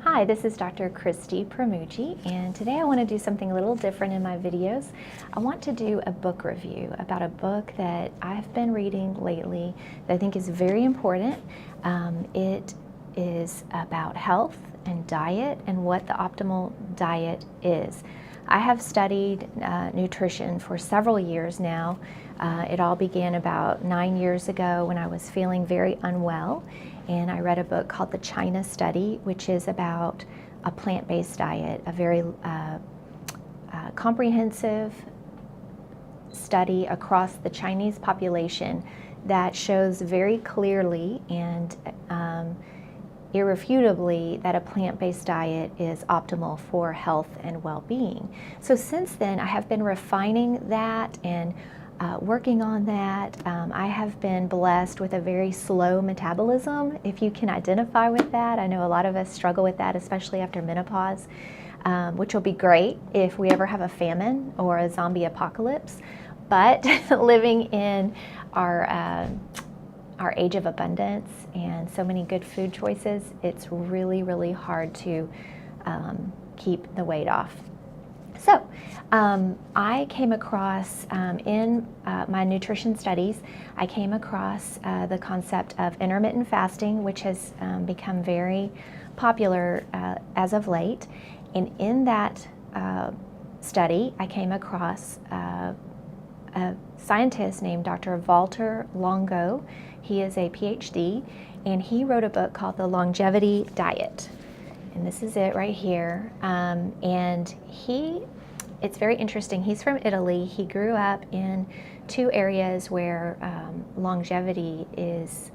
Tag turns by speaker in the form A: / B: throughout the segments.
A: Hi, this is Dr. Christi Pramudji, and today I want to do something a little different in my videos. I want to do a book review about a book that I've been reading lately that I think is very important. It is about health and diet and what the optimal diet is. I have studied nutrition for several years now. It all began about 9 years ago when I was feeling very unwell, and I read a book called The China Study, which is about a plant-based diet, a very comprehensive study across the Chinese population that shows very clearly and irrefutably that a plant-based diet is optimal for health and well-being. So since then, I have been refining that and working on that. I have been blessed with a very slow metabolism, if you can identify with that. I know a lot of us struggle with that, especially after menopause, which will be great if we ever have a famine or a zombie apocalypse. But living in our age of abundance and so many good food choices, it's really, really hard to keep the weight off. So I came across, in my nutrition studies, I came across the concept of intermittent fasting, which has become very popular as of late. And in that study, I came across a scientist named Dr. Walter Longo. He is a PhD, and he wrote a book called The Longevity Diet. And this is it right here. And it's very interesting. He's from Italy. He grew up in two areas where longevity is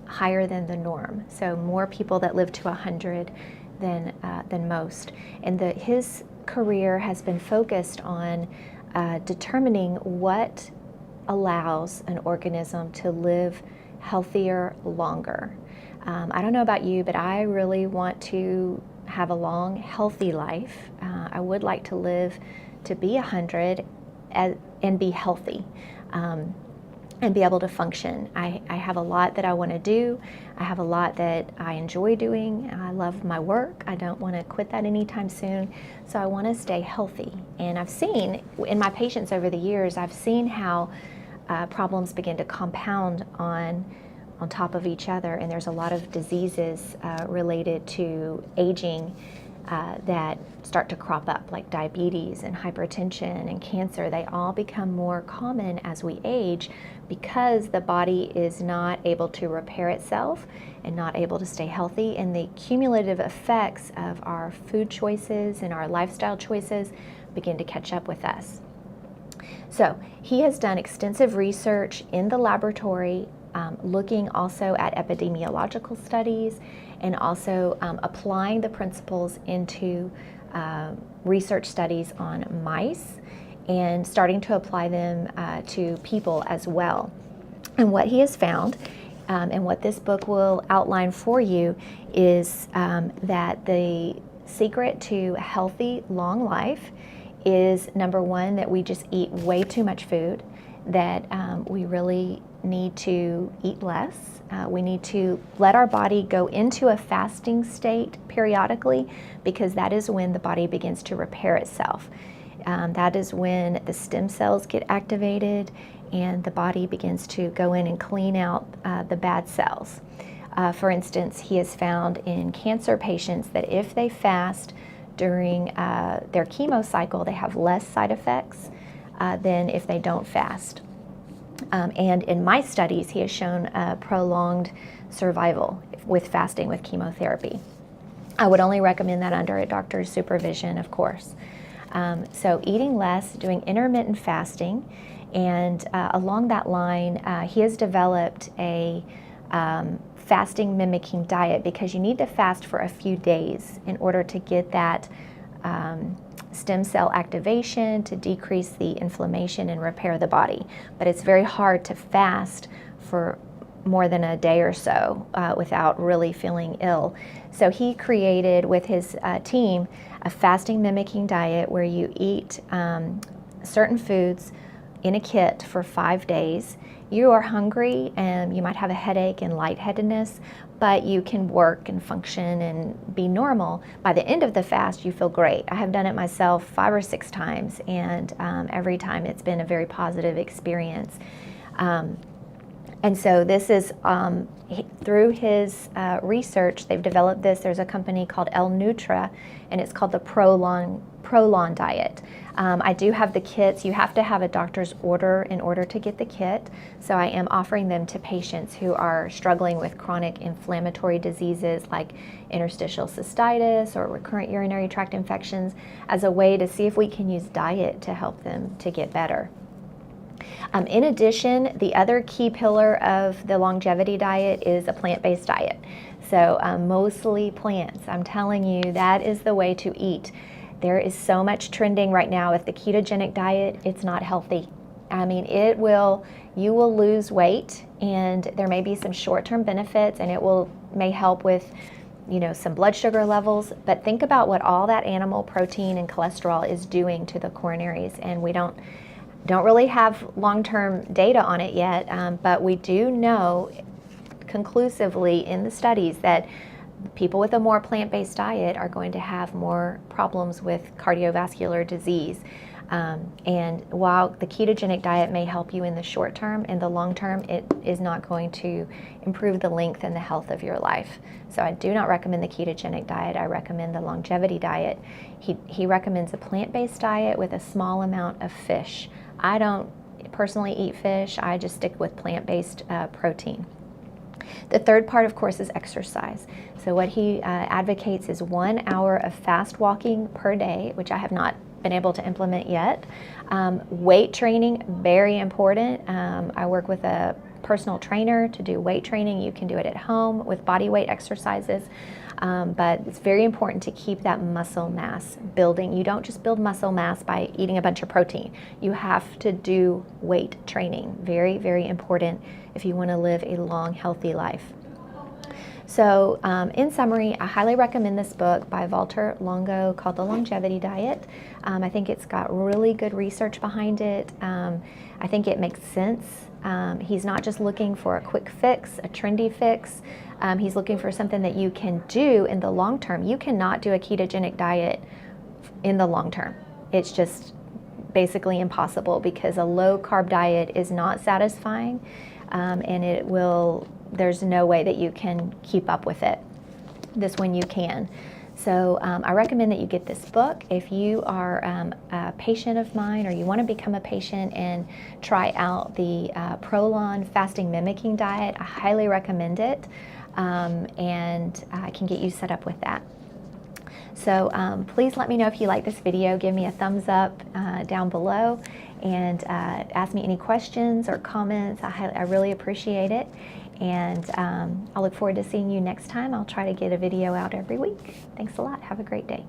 A: higher than the norm. So more people that live to 100 than most. And his career has been focused on determining what allows an organism to live healthier longer. I don't know about you, but I really want to have a long, healthy life. I would like to live to be 100 and be healthy and be able to function. I have a lot that I want to do. I have a lot that I enjoy doing. I love my work. I don't want to quit that anytime soon. So I want to stay healthy. And I've seen in my patients over the years, I've seen how problems begin to compound on top of each other, and there's a lot of diseases related to aging that start to crop up, like diabetes and hypertension and cancer. They all become more common as we age because the body is not able to repair itself and not able to stay healthy, and the cumulative effects of our food choices and our lifestyle choices begin to catch up with us. So he has done extensive research in the laboratory, looking also at epidemiological studies and also applying the principles into research studies on mice and starting to apply them to people as well. And what he has found, and what this book will outline for you, is that the secret to a healthy, long life is, number one, that we just eat way too much food, that we really need to eat less. We need to let our body go into a fasting state periodically, because that is when the body begins to repair itself. That is when the stem cells get activated and the body begins to go in and clean out the bad cells. For instance, he has found in cancer patients that if they fast during their chemo cycle, they have less side effects than if they don't fast. And in my studies, he has shown prolonged survival with fasting with chemotherapy. I would only recommend that under a doctor's supervision, of course. So eating less, doing intermittent fasting, and along that line, he has developed a fasting mimicking diet, because you need to fast for a few days in order to get that stem cell activation, to decrease the inflammation and repair the body. But it's very hard to fast for more than a day or so without really feeling ill. So he created with his team a fasting mimicking diet where you eat certain foods in a kit for 5 days. You are hungry and you might have a headache and lightheadedness, but you can work and function and be normal. By the end of the fast, you feel great. I have done it myself 5 or 6 times, and every time it's been a very positive experience. And so this is, through his research, they've developed this. There's a company called El Nutra, and it's called the Prolon diet. I do have the kits. You have to have a doctor's order in order to get the kit. So I am offering them to patients who are struggling with chronic inflammatory diseases like interstitial cystitis or recurrent urinary tract infections, as a way to see if we can use diet to help them to get better. In addition, the other key pillar of the longevity diet is a plant-based diet. So mostly plants. I'm telling you, that is the way to eat. There is so much trending right now with the ketogenic diet. It's not healthy. I mean, you will lose weight, and there may be some short-term benefits, and may help with, some blood sugar levels. But think about what all that animal protein and cholesterol is doing to the coronaries, and we don't really have long-term data on it yet, but we do know conclusively in the studies that people with a more plant-based diet are going to have more problems with cardiovascular disease. And while the ketogenic diet may help you in the short term, in the long term, it is not going to improve the length and the health of your life. So I do not recommend the ketogenic diet. I recommend the longevity diet. He recommends a plant-based diet with a small amount of fish. I don't personally eat fish. I just stick with plant-based protein. The third part, of course, is exercise. So what he advocates is 1 hour of fast walking per day, which I have not been able to implement yet. Weight training, very important. I work with a personal trainer to do weight training. You can do it at home with body weight exercises. But it's very important to keep that muscle mass building. You don't just build muscle mass by eating a bunch of protein. You have to do weight training. Very, very important if you want to live a long, healthy life. So in summary, I highly recommend this book by Valter Longo called The Longevity Diet. I think it's got really good research behind it. I think it makes sense. He's not just looking for a quick fix, a trendy fix. He's looking for something that you can do in the long term. You cannot do a ketogenic diet in the long term. It's just basically impossible, because a low carb diet is not satisfying, and there's no way that you can keep up with it. This one you can. So I recommend that you get this book. If you are a patient of mine, or you want to become a patient and try out the Prolon fasting mimicking diet, I highly recommend it, and I can get you set up with that. So please let me know if you like this video. Give me a thumbs up down below, and ask me any questions or comments. I really appreciate it. And I'll look forward to seeing you next time. I'll try to get a video out every week. Thanks a lot. Have a great day.